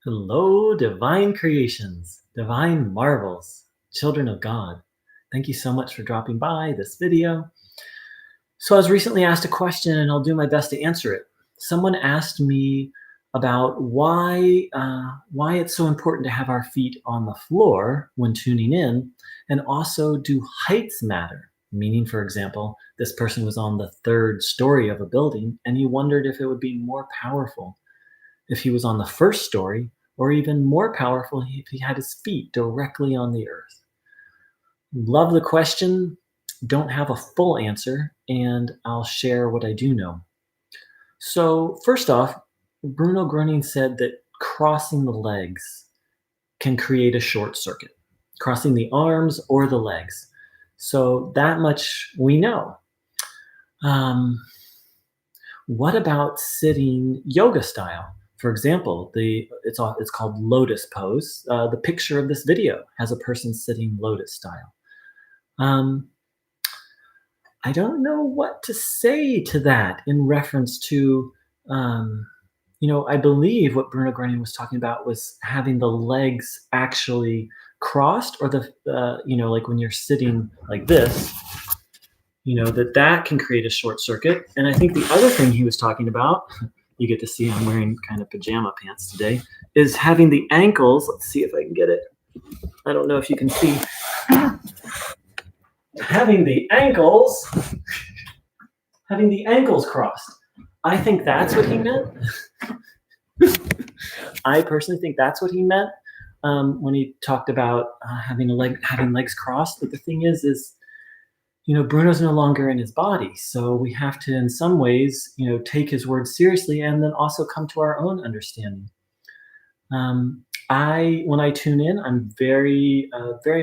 Hello, divine creations, divine marvels, children of God. Thank you so much for dropping by this video. So I was recently asked a question and I'll do my best to answer it. Someone asked me about why it's so important to have our feet on the floor when tuning in, and also do heights matter? Meaning, for example, this person was on the third story of a building and he wondered if it would be more powerful if he was on the first story, or even more powerful if he had his feet directly on the earth. Love the question. Don't have a full answer, and I'll share what I do know. So, first off, Bruno Groening said that crossing the legs can create a short circuit, crossing the arms or the legs. So, that much we know. Um, what about sitting yoga style? For example, it's called lotus pose. The picture of this video has a person sitting lotus style. Um, I don't know what to say to that in reference to, um, I believe what Bruno Groening was talking about was having the legs actually crossed, or like when you're sitting like this, that can create a short circuit. And I think the other thing he was talking about, you get to see I'm wearing kind of pajama pants today, is having the ankles. Let's see if I can get it. I don't know if you can see. Having the ankles crossed. I think that's what he meant. I personally think that's what he meant when he talked about having legs crossed. But the thing is, Bruno's no longer in his body, so we have to, in some ways, take his words seriously, and then also come to our own understanding. When I tune in, I'm very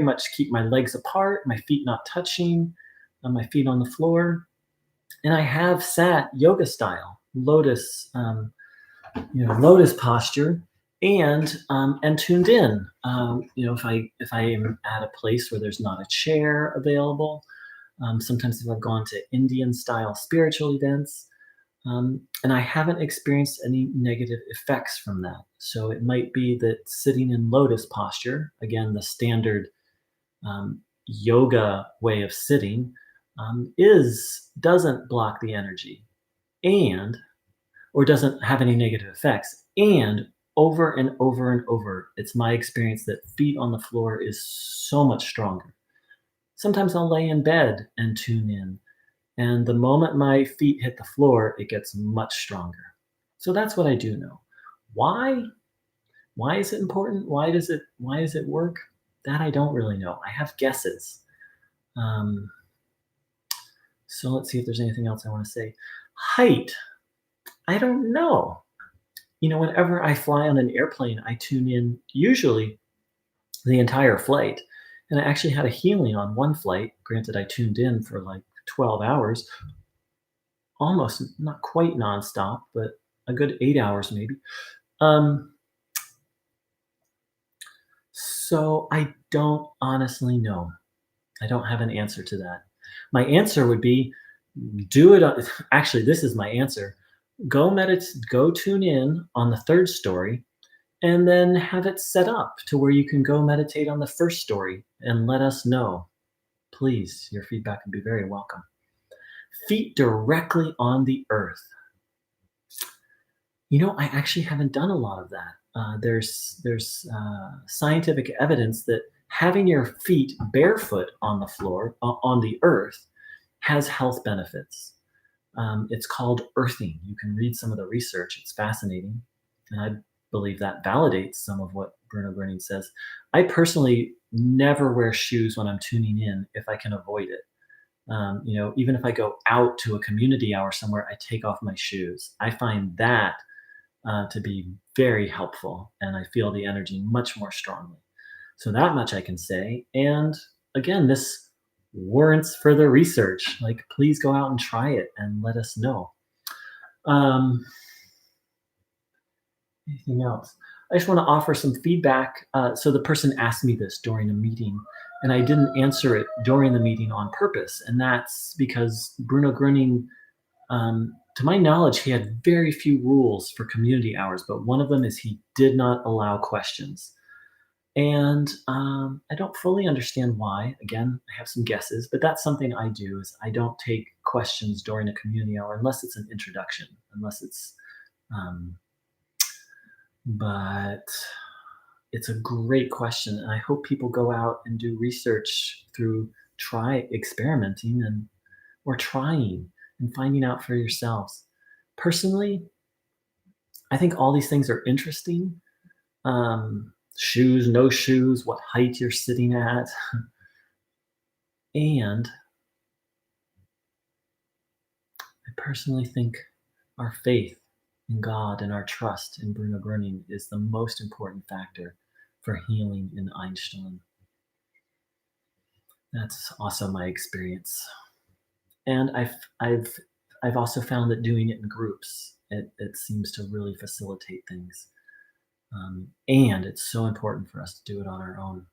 much keep my legs apart, my feet not touching, my feet on the floor, and I have sat yoga style, lotus, lotus posture, and tuned in. If I am at a place where there's not a chair available. Sometimes if I've gone to Indian style spiritual events, and I haven't experienced any negative effects from that. So it might be that sitting in lotus posture, again, the standard yoga way of sitting, doesn't block the energy or doesn't have any negative effects. And over and over and over, it's my experience that feet on the floor is so much stronger. Sometimes I'll lay in bed and tune in, and the moment my feet hit the floor, it gets much stronger. So that's what I do know. Why? Why is it important? Why does it work? That I don't really know. I have guesses. So let's see if there's anything else I want to say. Height. I don't know. Whenever I fly on an airplane, I tune in usually the entire flight. And I actually had a healing on one flight. Granted, I tuned in for like 12 hours, almost not quite nonstop, but a good 8 hours maybe. So I don't honestly know. I don't have an answer to that. My answer would be do it. Actually, this is my answer. Go tune in on the third story, and then have it set up to where you can go meditate on the first story and let us know. Please, your feedback would be very welcome. Feet directly on the earth. I actually haven't done a lot of that. There's scientific evidence that having your feet barefoot on the floor, on the earth, has health benefits. It's called earthing. You can read some of the research. It's fascinating. And I believe that validates some of what Bruno Groening says. I personally never wear shoes when I'm tuning in if I can avoid it. Even if I go out to a community hour somewhere, I take off my shoes. I find that to be very helpful, and I feel the energy much more strongly. So that much I can say. And again, this warrants further research. Like, please go out and try it and let us know. Anything else? I just want to offer some feedback. So the person asked me this during a meeting, and I didn't answer it during the meeting on purpose. And that's because Bruno Groening To my knowledge, he had very few rules for community hours, but one of them is he did not allow questions. And I don't fully understand why. Again, I have some guesses, but that's something I do is I don't take questions during a community hour unless it's an introduction, unless it's um, but it's a great question, and I hope people go out and do research through try experimenting and or trying and finding out for yourselves. Personally, I think all these things are interesting. Shoes, no shoes, what height you're sitting at, and I personally think our faith in God and our trust in Bruno Groening is the most important factor for healing in Einstein. That's also my experience. And I've also found that doing it in groups, it seems to really facilitate things. And it's so important for us to do it on our own.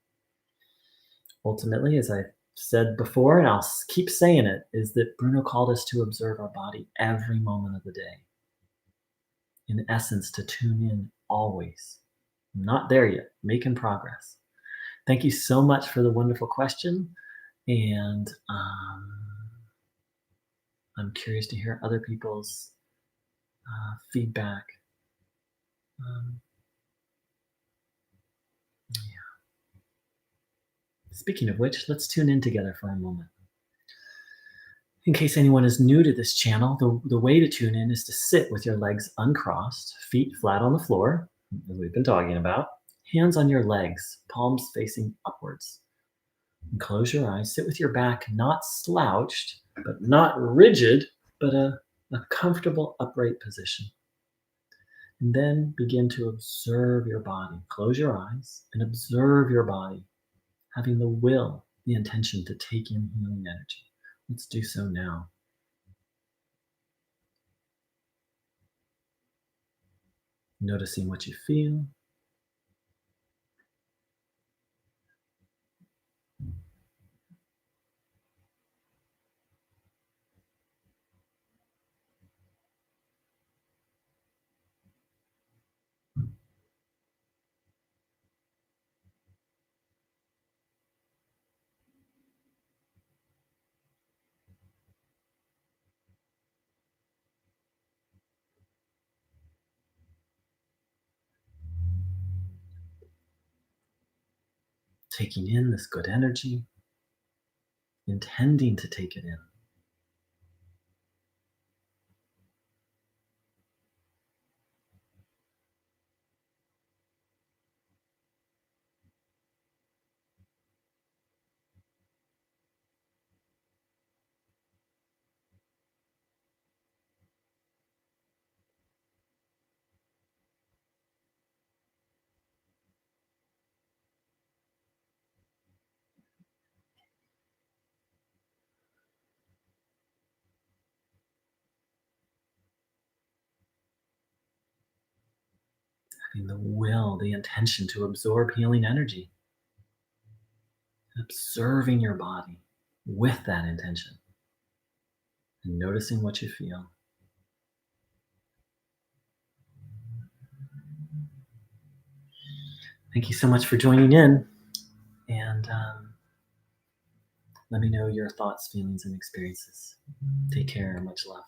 Ultimately, as I said before, and I'll keep saying it, is that Bruno called us to observe our body every moment of the day. In essence, to tune in always. I'm not there yet, making progress. Thank you so much for the wonderful question. And I'm curious to hear other people's feedback. Um, yeah. Speaking of which, let's tune in together for a moment. In case anyone is new to this channel, the way to tune in is to sit with your legs uncrossed, feet flat on the floor, as we've been talking about, hands on your legs, palms facing upwards. And close your eyes. Sit with your back not slouched, but not rigid, but a comfortable upright position. And then begin to observe your body. Close your eyes and observe your body, having the will, the intention to take in healing energy. Let's do so now. Noticing what you feel. Taking in this good energy, intending to take it in. Having the will, the intention to absorb healing energy. Observing your body with that intention. And noticing what you feel. Thank you so much for joining in. And let me know your thoughts, feelings, and experiences. Take care and much love.